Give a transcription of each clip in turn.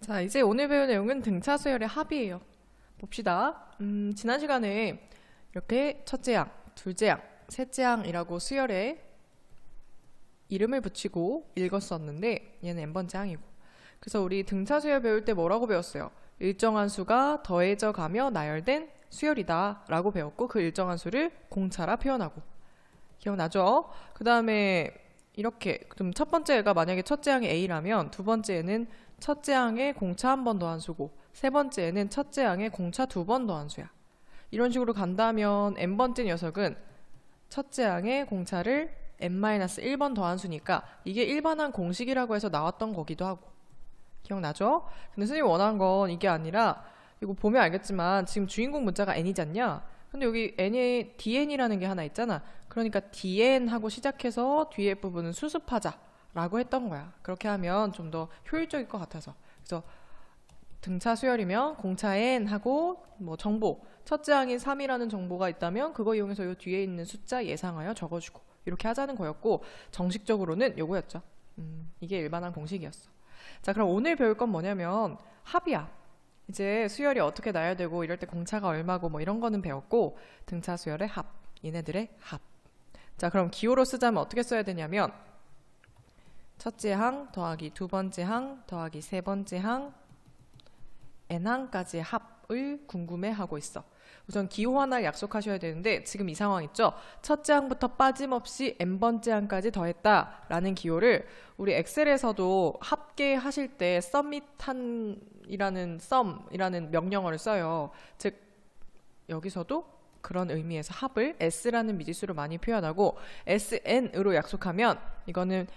자, 이제 오늘 배울 내용은 등차 수열의 합이에요. 봅시다. 지난 시간에 이렇게 첫째 항, 둘째 항, 셋째 항이라고 수열에 이름을 붙이고 읽었었는데 얘는 n번째 항이고. 그래서 우리 등차 수열 배울 때 뭐라고 배웠어요? 일정한 수가 더해져 가며 나열된 수열이다 라고 배웠고, 그 일정한 수를 공차라 표현하고. 기억나죠? 그 다음에 이렇게 그럼 첫 번째가 만약에 첫째 항이 A라면 두 번째는 첫째 항에 공차 한 번 더한 수고, 세 번째는 첫째 항에 공차 두 번 더한 수야. 이런 식으로 간다면 n번째 녀석은 첫째 항에 공차를 n-1번 더한 수니까 이게 일반항 공식이라고 해서 나왔던 거기도 하고. 기억나죠? 근데 선생님이 원한 건 이게 아니라, 이거 보면 알겠지만 지금 주인공 문자가 n이지 않냐? 근데 여기 n에 dn이라는 게 하나 있잖아. 그러니까 dn 하고 시작해서 뒤에 부분은 수습하자 라고 했던 거야. 그렇게 하면 좀 더 효율적일 것 같아서. 그래서 등차 수열이면 공차 n 하고 뭐 정보, 첫째 항인 3이라는 정보가 있다면 그거 이용해서 요 뒤에 있는 숫자 예상하여 적어주고, 이렇게 하자는 거였고, 정식적으로는 요거였죠. 이게 일반항 공식이었어. 자, 그럼 오늘 배울 건 뭐냐면 합이야. 이제 수열이 어떻게 나열되고 이럴 때 공차가 얼마고 뭐 이런 거는 배웠고, 등차 수열의 합, 얘네들의 합. 자, 그럼 기호로 쓰자면 어떻게 써야 되냐면 첫째 항 더하기 두 번째 항 더하기 세 번째 항 n항까지의 합을 궁금해하고 있어. 우선 기호 하나를 약속하셔야 되는데, 지금 이 상황 있죠? 첫째 항부터 빠짐없이 n번째 항까지 더했다 라는 기호를 우리 엑셀에서도 합계하실 때 sum이라는 명령어를 써요. 즉 여기서도 그런 의미에서 합을 s라는 미지수로 많이 표현하고 sn으로 약속하면 이거는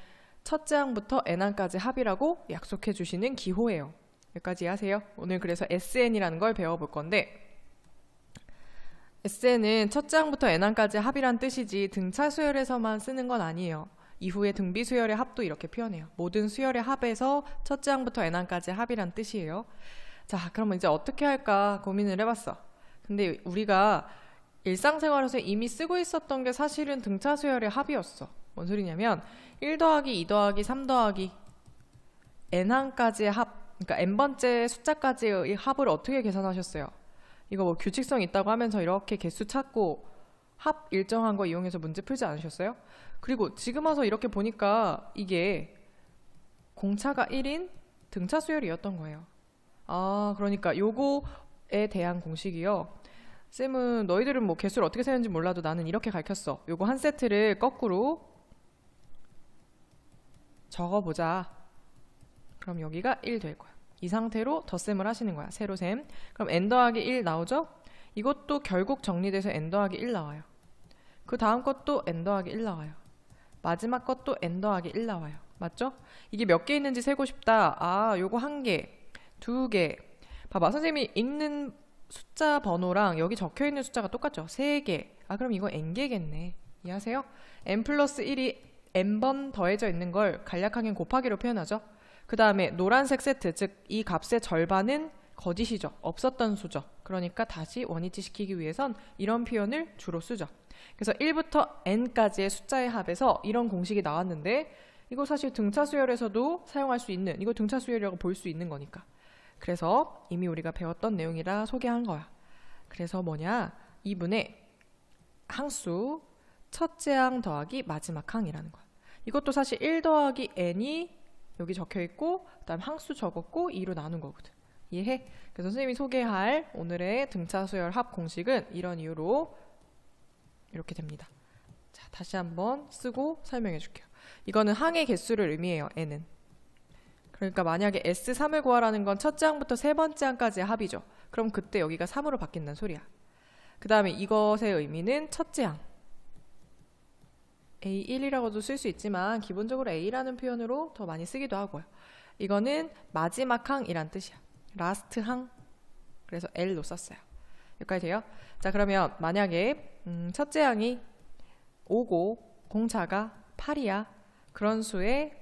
첫째 항부터 n항까지 합이라고 약속해 주시는 기호예요. 여기까지 이해하세요? 오늘 그래서 sn이라는 걸 배워볼 건데, sn은 첫째 항부터 n항까지 합이란 뜻이지 등차 수열에서만 쓰는 건 아니에요. 이후에 등비 수열의 합도 이렇게 표현해요. 모든 수열의 합에서 첫째 항부터 n항까지 합이란 뜻이에요. 자, 그럼 이제 어떻게 할까 고민을 해봤어. 근데 우리가 일상생활에서 이미 쓰고 있었던 게 사실은 등차 수열의 합이었어. 뭔 소리냐면 1 더하기 2 더하기 3 더하기 n항까지의 합, 그러니까 n번째 숫자까지의 합을 어떻게 계산하셨어요? 이거 뭐 규칙성 있다고 하면서 이렇게 개수 찾고 합 일정한 거 이용해서 문제 풀지 않으셨어요? 그리고 지금 와서 이렇게 보니까 이게 공차가 1인 등차 수열이었던 거예요. 아, 그러니까 요거에 대한 공식이요. 쌤은 너희들은 뭐 개수를 어떻게 세는지 몰라도 나는 이렇게 가르쳤어. 요거 한 세트를 거꾸로 적어보자. 그럼 여기가 1 될 거야. 이 상태로 덧셈을 하시는 거야. 세로셈. 그럼 n 더하기 1 나오죠? 이것도 결국 정리돼서 n 더하기 1 나와요. 그 다음 것도 n 더하기 1 나와요. 마지막 것도 n 더하기 1 나와요. 맞죠? 이게 몇 개 있는지 세고 싶다. 아, 요거 1개, 2개. 봐봐, 선생님이 읽는 숫자 번호랑 여기 적혀있는 숫자가 똑같죠? 3개. 아, 그럼 이거 n개겠네. 이해하세요? n 플러스 1이 n번 더해져 있는 걸 간략하게 곱하기로 표현하죠. 그 다음에 노란색 세트, 즉 이 값의 절반은 거짓이죠. 없었던 수죠. 그러니까 다시 원위치 시키기 위해선 이런 표현을 주로 쓰죠. 그래서 1부터 n까지의 숫자의 합에서 이런 공식이 나왔는데, 이거 사실 등차 수열에서도 사용할 수 있는, 이거 등차 수열이라고 볼 수 있는 거니까. 그래서 이미 우리가 배웠던 내용이라 소개한 거야. 그래서 뭐냐, 이분의 항수 첫째 항 더하기 마지막 항이라는 거야. 이것도 사실 1 더하기 n이 여기 적혀있고, 그 다음 항수 적었고 2로 나눈 거거든. 이해해? 그래서 선생님이 소개할 오늘의 등차 수열 합 공식은 이런 이유로 이렇게 됩니다. 자, 다시 한번 쓰고 설명해 줄게요. 이거는 항의 개수를 의미해요. n은. 그러니까 만약에 S3을 구하라는 건 첫째 항부터 세 번째 항까지의 합이죠. 그럼 그때 여기가 3으로 바뀐다는 소리야. 그 다음에 이것의 의미는 첫째 항. A1이라고도 쓸 수 있지만 기본적으로 A라는 표현으로 더 많이 쓰기도 하고요. 이거는 마지막 항이란 뜻이야. 라스트 항. 그래서 L로 썼어요. 여기까지 돼요? 자, 그러면 만약에 첫째 항이 5고 공차가 8이야. 그런 수의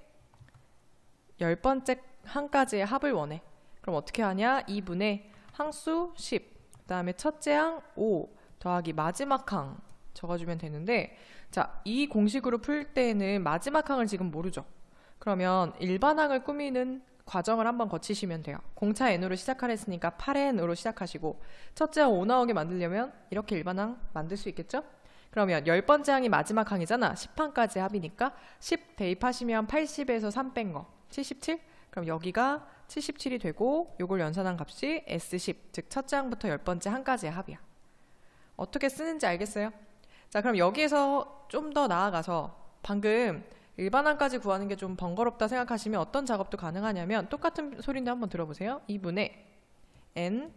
10번째 항까지의 합을 원해. 그럼 어떻게 하냐? 2분의 항수 10, 그 다음에 첫째 항 5 더하기 마지막 항 적어주면 되는데, 자, 이 공식으로 풀 때는 마지막 항을 지금 모르죠. 그러면 일반항을 꾸미는 과정을 한번 거치시면 돼요. 공차 n으로 시작하랬으니까 8n으로 시작하시고 첫째 항 5 나오게 만들려면 이렇게 일반항 만들 수 있겠죠? 그러면 10번째 항이 마지막 항이잖아. 10항까지 합이니까 10 대입하시면 80에서 3 뺀 거 77? 그럼 여기가 77이 되고 요걸 연산한 값이 S10, 즉 첫째 항부터 10번째 항까지의 합이야. 어떻게 쓰는지 알겠어요? 자, 그럼 여기에서 좀 더 나아가서 방금 일반항까지 구하는 게 좀 번거롭다 생각하시면 어떤 작업도 가능하냐면 똑같은 소리인데 한번 들어보세요. 2분의 n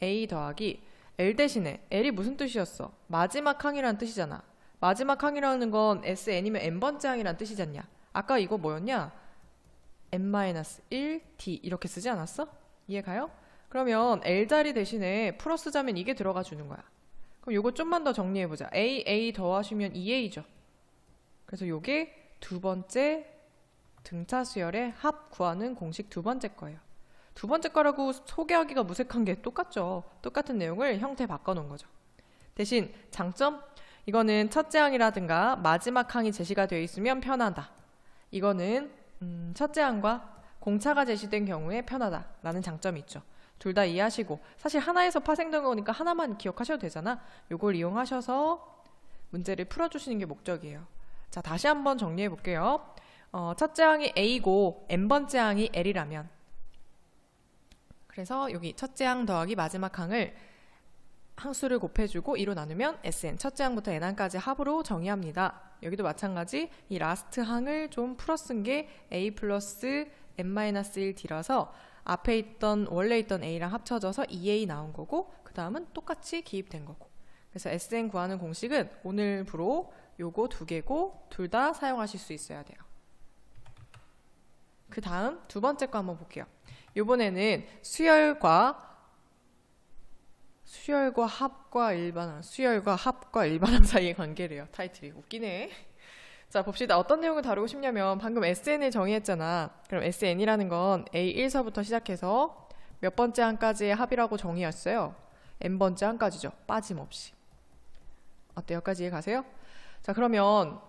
a 더하기 l 대신에 l이 무슨 뜻이었어? 마지막 항이라는 뜻이잖아. 마지막 항이라는 건 sn이면 n번째 항이라는 뜻이지 않냐? 아까 이거 뭐였냐? n-1d 이렇게 쓰지 않았어? 이해가요? 그러면 l자리 대신에 풀어쓰자면 이게 들어가 주는 거야. 그럼 요거 좀만 더 정리해보자. a 더하시면 2a죠. 그래서 요게 두 번째 등차 수열의 합 구하는 공식 두 번째 거예요. 두 번째 거라고 소개하기가 무색한 게 똑같죠. 똑같은 내용을 형태 바꿔놓은 거죠. 대신 장점? 이거는 첫째 항이라든가 마지막 항이 제시가 되어 있으면 편하다. 이거는 첫째 항과 공차가 제시된 경우에 편하다라는 장점이 있죠. 둘 다 이해하시고 사실 하나에서 파생된 거니까 하나만 기억하셔도 되잖아. 요걸 이용하셔서 문제를 풀어주시는 게 목적이에요. 자, 다시 한번 정리해 볼게요. 첫째 항이 A고 n번째 항이 L이라면 그래서 여기 첫째 항 더하기 마지막 항을 항수를 곱해주고 2로 나누면 Sn 첫째 항부터 n항까지 합으로 정의합니다. 여기도 마찬가지 이 라스트 항을 좀 풀어 쓴 게 A 플러스 n-1d라서 앞에 있던 원래 있던 A랑 합쳐져서 2A 나온 거고 그 다음은 똑같이 기입된 거고 그래서 Sn 구하는 공식은 오늘부로 요거 두 개고 둘 다 사용하실 수 있어야 돼요. 그 다음 두 번째 거 한번 볼게요. 이번에는 수열과 합과 일반항 사이의 관계래요. 타이틀이 웃기네. 자, 봅시다. 어떤 내용을 다루고 싶냐면 방금 SN을 정의했잖아. 그럼 SN이라는 건 A1서부터 시작해서 몇 번째 항까지의 합이라고 정의했어요. n번째 항까지죠. 빠짐없이. 어때요? 여기까지 이해 가세요? 자, 그러면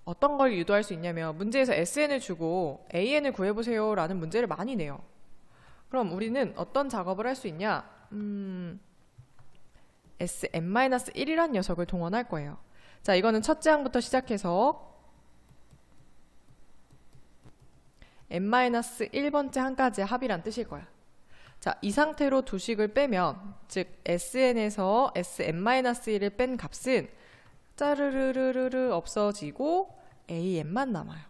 어떤 걸 유도할 수 있냐면 문제에서 SN을 주고 AN을 구해보세요 라는 문제를 많이 내요. 그럼 우리는 어떤 작업을 할 수 있냐? Sn-1이라는 녀석을 동원할 거예요. 자, 이거는 첫째 항부터 시작해서 n-1번째 항까지의 합이란 뜻일 거야. 자, 이 상태로 두 식을 빼면 즉 Sn에서 Sn-1을 뺀 값은 짜르르르르 없어지고 AN만 남아요.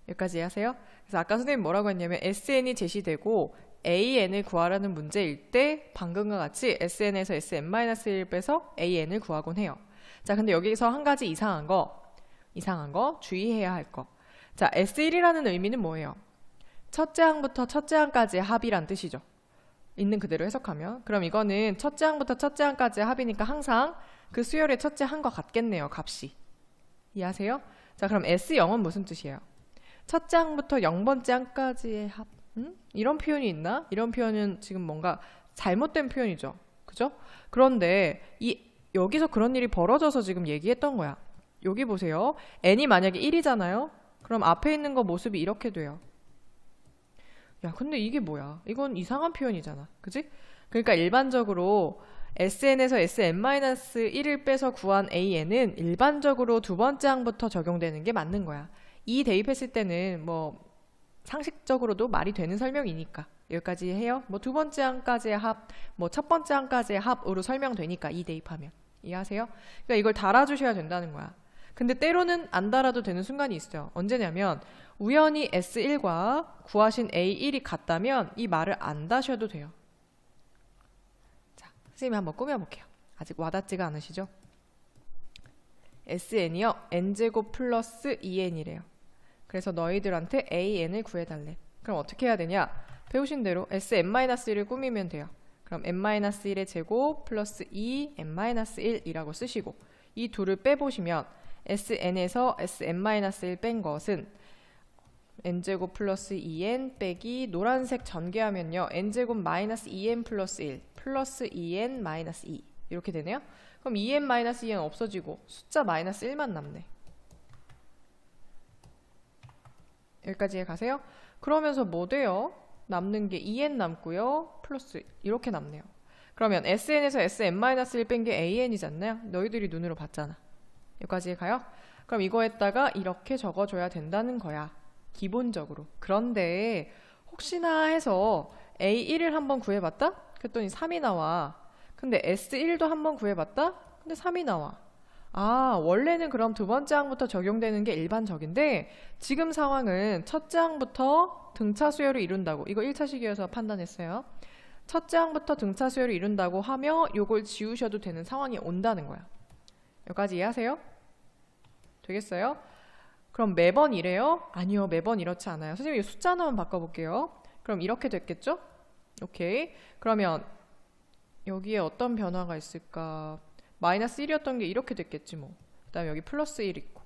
여기까지 이해하세요? 그래서 아까 선생님 뭐라고 했냐면 SN이 제시되고 AN을 구하라는 문제일 때 방금과 같이 SN에서 Sn-1을 빼서 AN을 구하곤 해요. 자, 근데 여기서 한 가지 이상한 거 주의해야 할 거. 자, S1이라는 의미는 뭐예요? 첫째 항부터 첫째 항까지의 합이란 뜻이죠. 있는 그대로 해석하면. 그럼 이거는 첫째 항부터 첫째 항까지의 합이니까 항상 그 수열의 첫째 항과 같겠네요. 값이. 이해하세요? 자, 그럼 S0은 무슨 뜻이에요? 첫째 항부터 0번째 항까지의 합. 이런 표현이 있나? 이런 표현은 지금 뭔가 잘못된 표현이죠. 그죠? 그런데 여기서 그런 일이 벌어져서 지금 얘기했던 거야. 여기 보세요. n이 만약에 1이잖아요. 그럼 앞에 있는 거 모습이 이렇게 돼요. 야, 근데 이게 뭐야? 이건 이상한 표현이잖아. 그지? 그러니까 일반적으로 SN에서 Sn-1을 빼서 구한 AN은 일반적으로 두 번째 항부터 적용되는 게 맞는 거야. 이 대입했을 때는 뭐 상식적으로도 말이 되는 설명이니까 여기까지 해요. 뭐 두 번째 항까지의 합, 뭐 첫 번째 항까지의 합으로 설명되니까 이 대입하면. 이해하세요? 그러니까 이걸 달아주셔야 된다는 거야. 근데 때로는 안 달아도 되는 순간이 있어요. 언제냐면 우연히 S1과 구하신 A1이 같다면 이 말을 안 다셔도 돼요. 자, 선생님이 한번 꾸며볼게요. 아직 와닿지가 않으시죠? SN이요. n제곱 플러스 2n이래요. 그래서 너희들한테 AN을 구해달래. 그럼 어떻게 해야 되냐? 배우신 대로 Sn-1을 꾸미면 돼요. 그럼 n-1의 제곱 플러스 2n-1이라고 쓰시고 이 둘을 빼보시면 Sn에서 Sn-1 뺀 것은 n제곱 플러스 2n 빼기 노란색 전개하면요. n제곱 마이너스 2n 플러스 1 플러스 2n 마이너스 2 이렇게 되네요. 그럼 2n 마이너스 2n 없어지고 숫자 마이너스 1만 남네. 여기까지 가세요? 그러면서 뭐 돼요? 남는 게 2n 남고요. 플러스 이렇게 남네요. 그러면 SN에서 SN-1 뺀 게 AN이잖아요. 너희들이 눈으로 봤잖아. 여기까지 가요? 그럼 이거에다가 이렇게 적어줘야 된다는 거야. 기본적으로. 그런데 혹시나 해서 A1을 한번 구해봤다? 그랬더니 3이 나와. 근데 S1도 한번 구해봤다? 근데 3이 나와. 아, 원래는 그럼 두 번째 항부터 적용되는 게 일반적인데 지금 상황은 첫째 항부터 등차 수열을 이룬다고. 이거 1차 시기여서 판단했어요. 첫째 항부터 등차 수열을 이룬다고 하며 요걸 지우셔도 되는 상황이 온다는 거야. 여기까지 이해하세요? 되겠어요? 그럼 매번 이래요? 아니요, 매번 이렇지 않아요. 선생님 이 숫자 하나만 바꿔볼게요. 그럼 이렇게 됐겠죠? 오케이. 그러면 여기에 어떤 변화가 있을까? 마이너스 1이었던 게 이렇게 됐겠지 뭐. 그 다음에 여기 플러스 1 있고.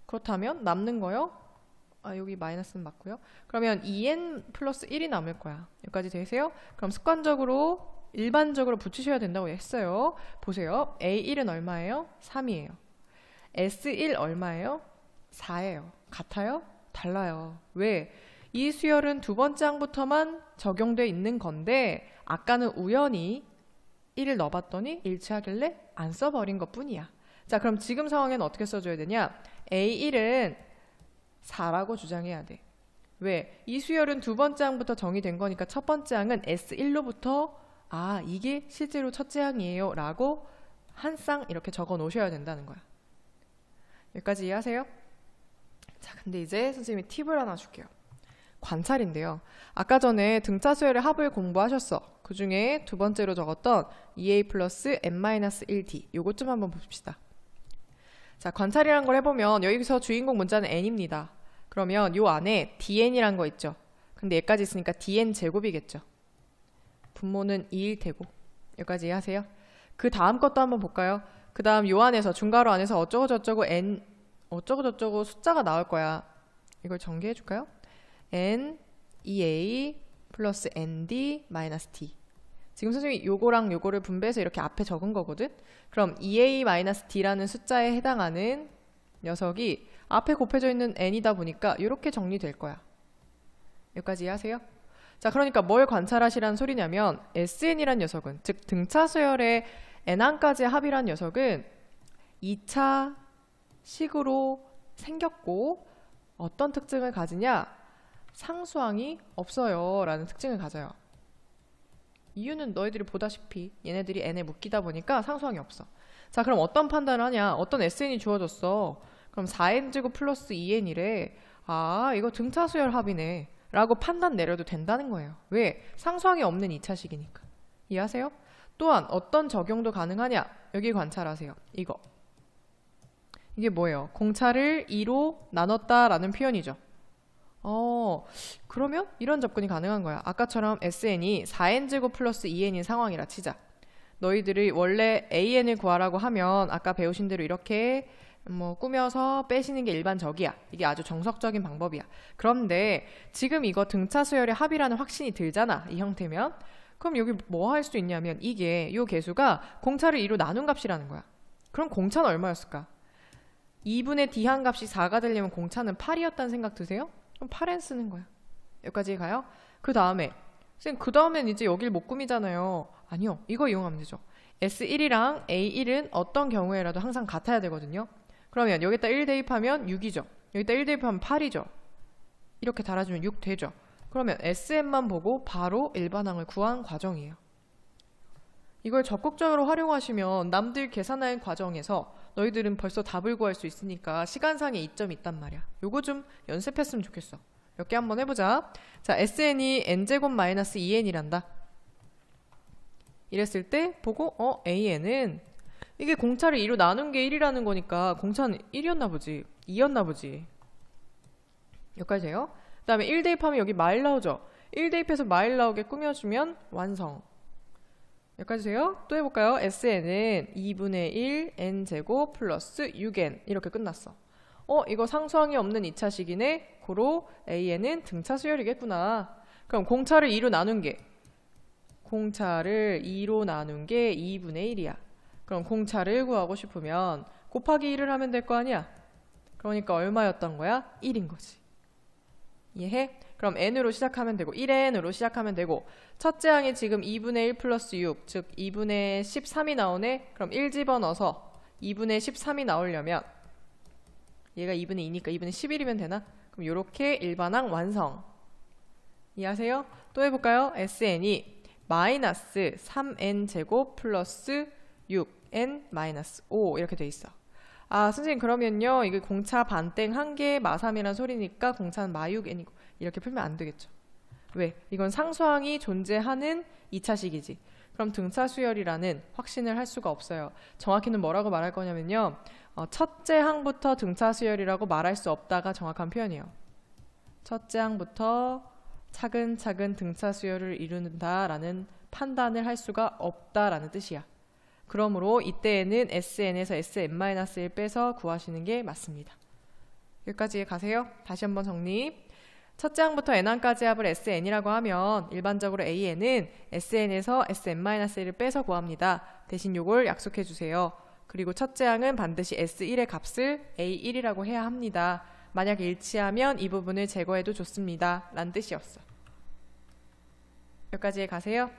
그렇다면 남는 거요? 아, 여기 마이너스는 맞고요. 그러면 2n 플러스 1이 남을 거야. 여기까지 되세요? 그럼 습관적으로 일반적으로 붙이셔야 된다고 했어요. 보세요. A1은 얼마예요? 3이에요. S1 얼마예요? 4예요. 같아요? 달라요. 왜? 이 수열은 두 번째 항부터만 적용돼 있는 건데 아까는 우연히 1을 넣어봤더니 일치하길래 안 써버린 것 뿐이야. 자, 그럼 지금 상황에는 어떻게 써줘야 되냐? A1은 4라고 주장해야 돼. 왜? 이 수열은 두 번째 항부터 정의된 거니까 첫 번째 항은 S1로부터 아, 이게 실제로 첫째 항이에요 라고 한 쌍 이렇게 적어 놓으셔야 된다는 거야. 여기까지 이해하세요? 자, 근데 이제 선생님이 팁을 하나 줄게요. 관찰인데요. 아까 전에 등차 수열의 합을 공부하셨어. 그 중에 두 번째로 적었던 2a 플러스 n-1d 요것 좀 한번 봅시다. 자, 관찰이란 걸 해보면 여기서 주인공 문자는 n입니다. 그러면 요 안에 dn이란 거 있죠. 근데 얘까지 있으니까 dn 제곱이겠죠. 분모는 2일 테고. 여기까지 이해하세요? 그 다음 것도 한번 볼까요? 그 다음 요 안에서 중괄호 안에서 어쩌고 저쩌고 n 어쩌고 저쩌고 숫자가 나올 거야. 이걸 전개해 줄까요? n 2a 플러스 nd 마이너스 t. 지금 선생님이 요거랑 요거를 분배해서 이렇게 앞에 적은 거거든. 그럼 2a 마이너스 d라는 숫자에 해당하는 녀석이 앞에 곱해져 있는 n이다 보니까 이렇게 정리될 거야. 여기까지 이해하세요? 자, 그러니까 뭘 관찰하시라는 소리냐면 SN이란 녀석은, 즉 등차 수열의 n항까지의 합이란 녀석은 2차 식으로 생겼고 어떤 특징을 가지냐? 상수항이 없어요 라는 특징을 가져요. 이유는 너희들이 보다시피 얘네들이 n에 묶이다 보니까 상수항이 없어. 자, 그럼 어떤 판단을 하냐? 어떤 SN이 주어졌어. 그럼 4n제곱 플러스 2n이래. 아, 이거 등차 수열 합이네 라고 판단 내려도 된다는 거예요. 왜? 상수항이 없는 2차식이니까. 이해하세요? 또한 어떤 적용도 가능하냐? 여기 관찰하세요. 이거. 이게 뭐예요? 공차를 2로 나눴다 라는 표현이죠. 그러면 이런 접근이 가능한 거야. 아까처럼 SN이 4n제곱 플러스 2n인 상황이라 치자. 너희들이 원래 AN을 구하라고 하면 아까 배우신 대로 이렇게 뭐 꾸며서 빼시는 게 일반적이야. 이게 아주 정석적인 방법이야. 그런데 지금 이거 등차 수열의 합이라는 확신이 들잖아. 이 형태면. 그럼 여기 뭐 할 수 있냐면 이게 요 개수가 공차를 2로 나눈 값이라는 거야. 그럼 공차는 얼마였을까? 2분의 D한 값이 4가 되려면 공차는 8이었다는 생각 드세요? 그럼 8n 쓰는 거야. 여기까지 가요? 그 다음에 선생님 그 다음엔 이제 여길 못 꾸미잖아요. 아니요. 이거 이용하면 되죠. S1이랑 A1은 어떤 경우에라도 항상 같아야 되거든요. 그러면 여기다 1 대입하면 6이죠. 여기다 1 대입하면 8이죠. 이렇게 달아주면 6 되죠. 그러면 SN만 보고 바로 일반항을 구한 과정이에요. 이걸 적극적으로 활용하시면 남들 계산할 과정에서 너희들은 벌써 답을 구할 수 있으니까 시간상의 이점이 있단 말이야. 요거 좀 연습했으면 좋겠어. 몇 개 한번 해보자. 자, SN이 n제곱 마이너스 2n이란다. 이랬을 때 보고 AN은 이게 공차를 2로 나눈 게 1이라는 거니까 공차는 1이었나 보지. 2였나 보지. 여기까지 돼요? 그 다음에 1 대입하면 여기 마일 나오죠. 1 대입해서 마일 나오게 꾸며주면 완성. 여기까지 돼요? 또 해볼까요? SN은 2분의 1 n제곱 플러스 6n 이렇게 끝났어. 이거 상수항이 없는 2차식이네. 고로 AN은 등차 수열이겠구나. 그럼 공차를 2로 나눈 게 2분의 1이야. 그럼 공차를 구하고 싶으면 곱하기 1을 하면 될 거 아니야. 그러니까 얼마였던 거야? 1인 거지. 이해해? 그럼 n으로 시작하면 되고 1n으로 시작하면 되고 첫째 항이 지금 2분의 1 플러스 6, 즉 2분의 13이 나오네? 그럼 1 집어넣어서 2분의 13이 나오려면 얘가 2분의 2니까 2분의 11이면 되나? 그럼 이렇게 일반항 완성. 이해하세요? 또 해볼까요? SN이 마이너스 3n제곱 플러스 6n 마이너스 5 이렇게 돼 있어. 아 선생님 그러면요 이게 공차 반땡 한 개 마3이란 소리니까 공차는 마6n이고 이렇게 풀면 안 되겠죠. 왜? 이건 상수항이 존재하는 2차식이지. 그럼 등차 수열이라는 확신을 할 수가 없어요. 정확히는 뭐라고 말할 거냐면요. 첫째 항부터 등차 수열이라고 말할 수 없다가 정확한 표현이에요. 첫째 항부터 차근차근 등차 수열을 이룬다라는 판단을 할 수가 없다라는 뜻이야. 그러므로 이때에는 SN에서 SN-1 빼서 구하시는 게 맞습니다. 여기까지 가세요. 다시 한번 정리. 첫째 항부터 n항까지 합을 SN이라고 하면 일반적으로 AN은 SN에서 SN-1을 빼서 구합니다. 대신 요걸 약속해 주세요. 그리고 첫째 항은 반드시 S1의 값을 A1이라고 해야 합니다. 만약 일치하면 이 부분을 제거해도 좋습니다. 라는 뜻이었어. 여기까지 가세요.